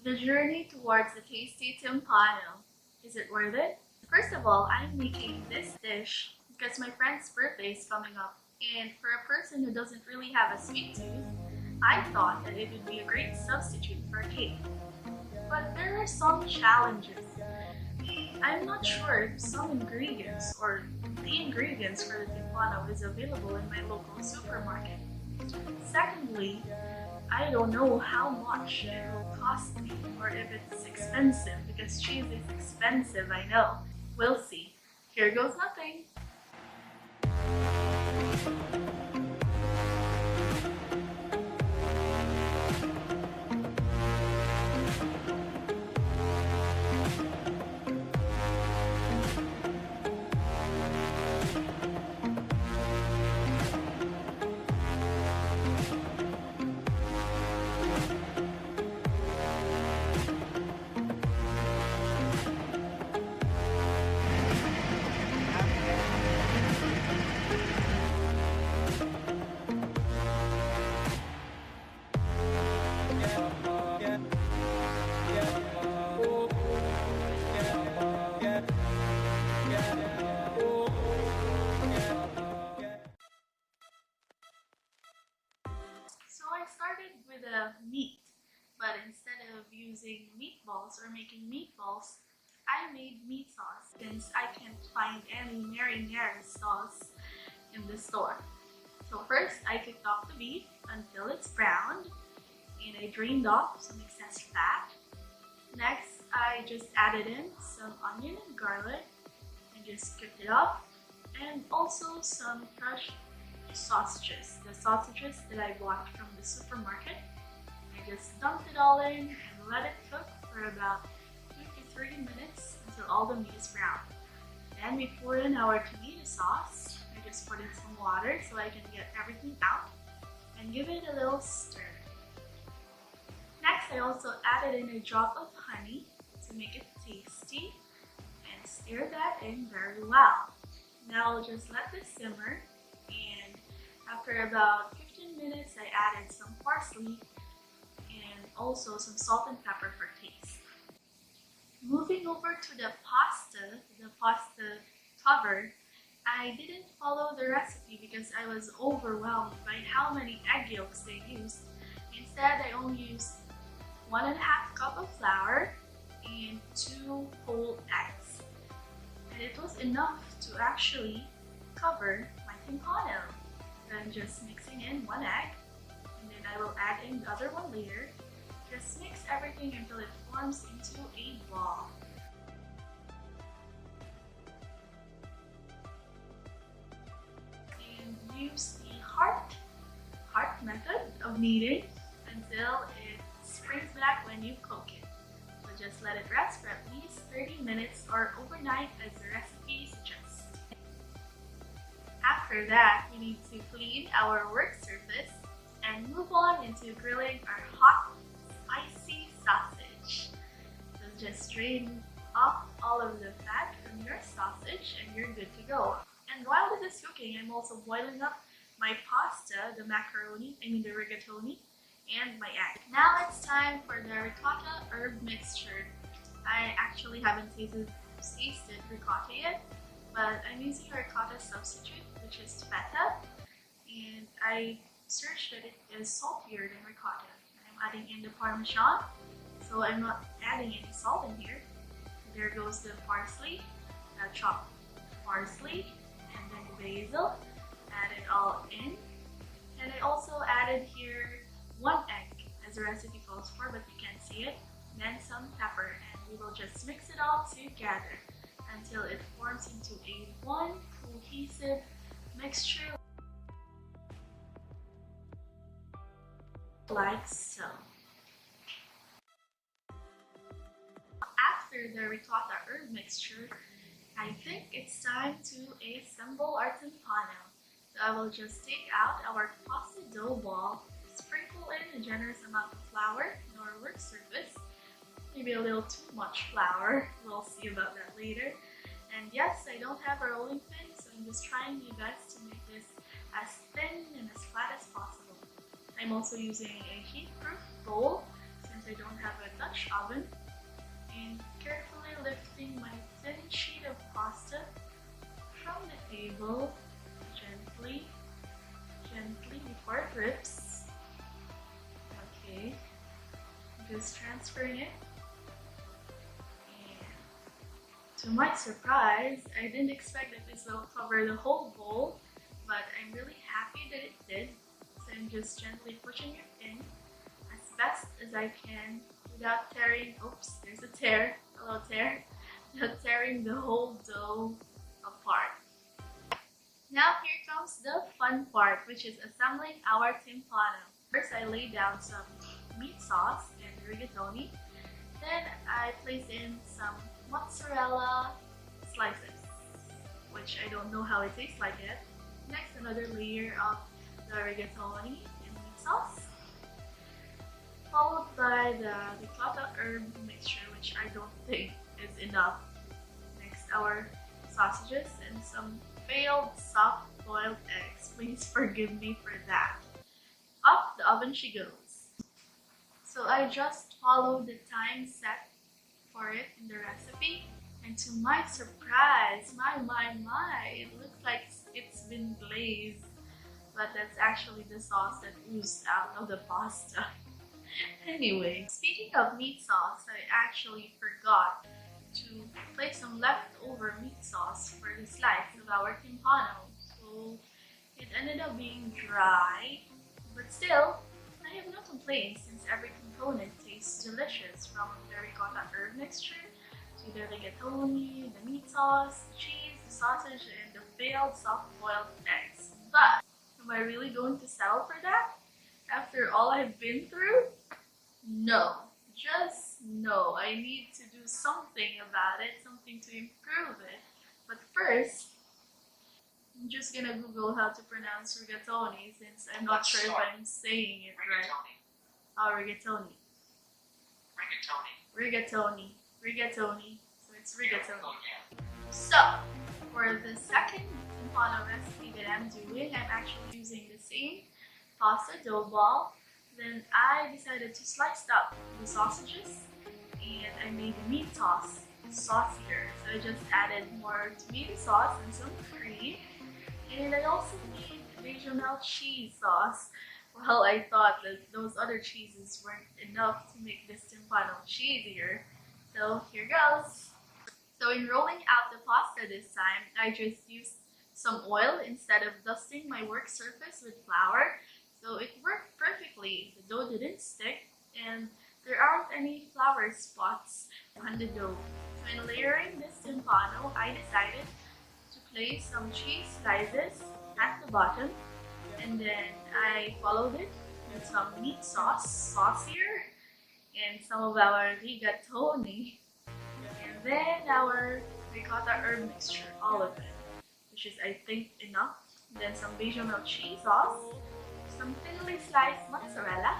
The journey towards the tasty timpano. Is it worth it? First of all, I'm making this dish because my friend's birthday is coming up. And for a person who doesn't really have a sweet tooth, I thought that it would be a great substitute for cake. But there are some challenges. I'm not sure if some ingredients or the ingredients for the timpano is available in my local supermarket. Secondly, I don't know how much it will cost me or if it's expensive because cheese is expensive, I know. We'll see. Here goes nothing. So I started with a meat, but instead of using meatballs or making meatballs, I made meat sauce since I can't find any marinara sauce in the store. So first I cooked off the beef until it's browned and I drained off some excess fat. Next I just added in some onion and garlic and just cooked it up, and also some crushed sausages, the sausages that I bought from the supermarket. I just dumped it all in and let it cook for about 2 to 3 minutes until all the meat is brown. Then we pour in our tomato sauce. I just put in some water so I can get everything out and give it a little stir. Next, I also added in a drop of honey to make it tasty and stir that in very well. Now I'll just let this simmer, and after about 15 minutes I added some parsley and also some salt and pepper for taste. Moving over to the pasta cover, I didn't follow the recipe because I was overwhelmed by how many egg yolks they used. Instead, I only used 1.5 cup of flour and 2 whole eggs. And it was enough to actually cover my timpano. Then just mixing in 1 egg, and then I will add in the other one later. Just mix everything until it forms into a ball. And use the heart method of kneading until it springs back when you cook it. So just let it rest for at least 30 minutes or overnight as the recipe suggests. After that, we need to clean our work surface and move on into grilling our hot, spicy sausage. So just drain off all of the fat from your sausage and you're good to go. And while this is cooking, I'm also boiling up my pasta, the rigatoni, and my egg. Now it's time for the ricotta herb mixture. I actually haven't tasted ricotta yet, but I'm using a ricotta substitute, which is feta, and I searched that it is saltier than ricotta. I'm adding in the parmesan, so I'm not adding any salt in here. There goes the parsley, chopped parsley, and then the basil. Add it all in, and I also added here 1 egg as the recipe calls for, but you can't see it. Then some pepper, and we will just mix it all together until it forms into a one cohesive mixture like so. After the ricotta herb mixture, I think it's time to assemble our timpano. So I will just take out our pasta dough ball, sprinkle in a generous amount of flour in our work surface, maybe a little too much flour, we'll see about that later. And yes, I don't have a rolling pin, so I'm just trying my best to make this as thin and as flat as possible. I'm also using a heat-proof bowl since I don't have a Dutch oven, and carefully lifting my thin sheet of pasta from the table, gently before it drips. Okay, just transferring it. And to my surprise, I didn't expect that this will cover the whole bowl, but I'm really happy that it did. So I'm just gently pushing it in as best as I can without tearing, oops, there's a tear, a little tear, without tearing the whole dough apart. Now here comes the fun part, which is assembling our timpano. First I lay down some meat sauce and rigatoni. Then I place in some mozzarella slices, which I don't know how it tastes like yet. Next, another layer of the rigatoni and meat sauce, followed by the ricotta herb mixture, which I don't think is enough. Next, our sausages and some failed soft-boiled eggs. Please forgive me for that. Up the oven she goes. So I just followed the time set for it in the recipe, and to my surprise, it looks like it's been glazed, but that's actually the sauce that oozed out of the pasta. Anyway, speaking of meat sauce, I actually forgot to place some leftover meat sauce for the slice of our timpano, so it ended up being dry, but still, I have no complaints since every component tastes delicious, from the ricotta herb mixture to the rigatoni, the meat sauce, the cheese, the sausage, and the failed soft-boiled eggs. But am I really going to settle for that after all I've been through? No. Just no. I need to do something about it, something to improve it. But first, I'm just gonna Google how to pronounce rigatoni since I'm not sure if I'm saying it right. Oh, rigatoni. Rigatoni. So it's rigatoni. So, for the second timpano recipe that I'm doing, I'm actually using the same pasta dough ball. Then I decided to slice up the sausages, and I made the meat sauce saucier. So I just added more tomato sauce and some cream, and I also made Bechamel cheese sauce. Well, I thought that those other cheeses weren't enough to make this timpano cheesier. So here goes. So in rolling out the pasta this time, I just used some oil instead of dusting my work surface with flour. So it worked perfectly. The dough didn't stick, and there aren't any flour spots on the dough. So in layering this timpano, I decided to place some cheese slices at the bottom, and then I followed it with some meat saucier, and some of our rigatoni, and then our ricotta herb mixture, all of it, which is I think enough. Then some bechamel cheese sauce, some thinly sliced mozzarella,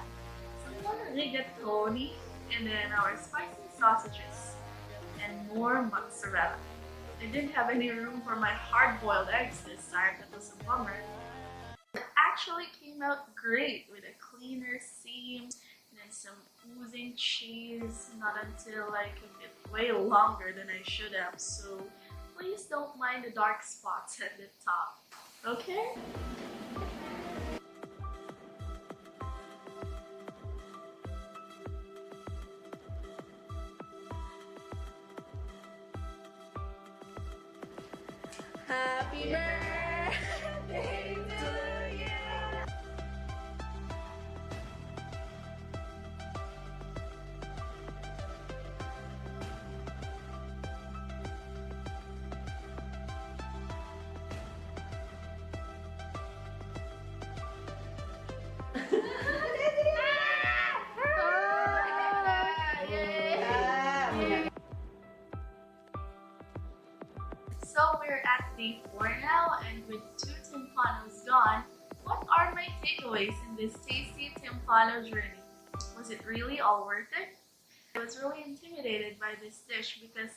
some more rigatoni, and then our spicy sausages, and more mozzarella. I didn't have any room for my hard-boiled eggs this time. That was a bummer. It actually came out great with a cleaner seam and then some oozing cheese. Not until I cooked it way longer than I should have, so please don't mind the dark spots at the top. Okay? Happy birthday to you. So we're at day 4 now, and with 2 timpanos gone, what are my takeaways in this tasty timpano journey? Was it really all worth it? I was really intimidated by this dish because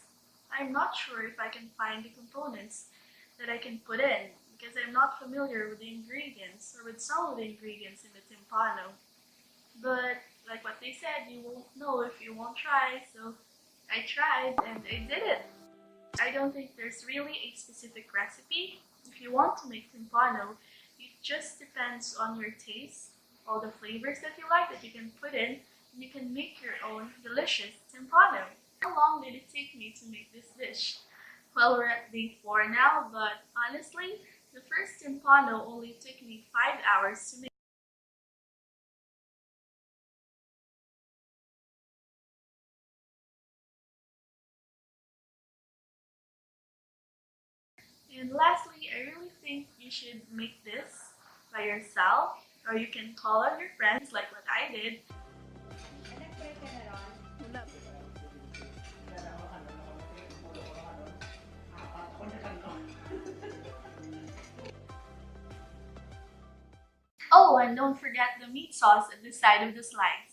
I'm not sure if I can find the components that I can put in, because I'm not familiar with the ingredients or with some of the ingredients in the timpano. But like what they said, you won't know if you won't try. So I tried and I did it. I don't think there's really a specific recipe. If you want to make timpano, it just depends on your taste, all the flavors that you like that you can put in, and you can make your own delicious timpano. How long did it take me to make this dish? Well, we're at day 4 now, but honestly, the first timpano only took me 5 hours to make. And lastly, I really think you should make this by yourself, or you can call on your friends like what I did. Oh, and don't forget the meat sauce at the side of the slice.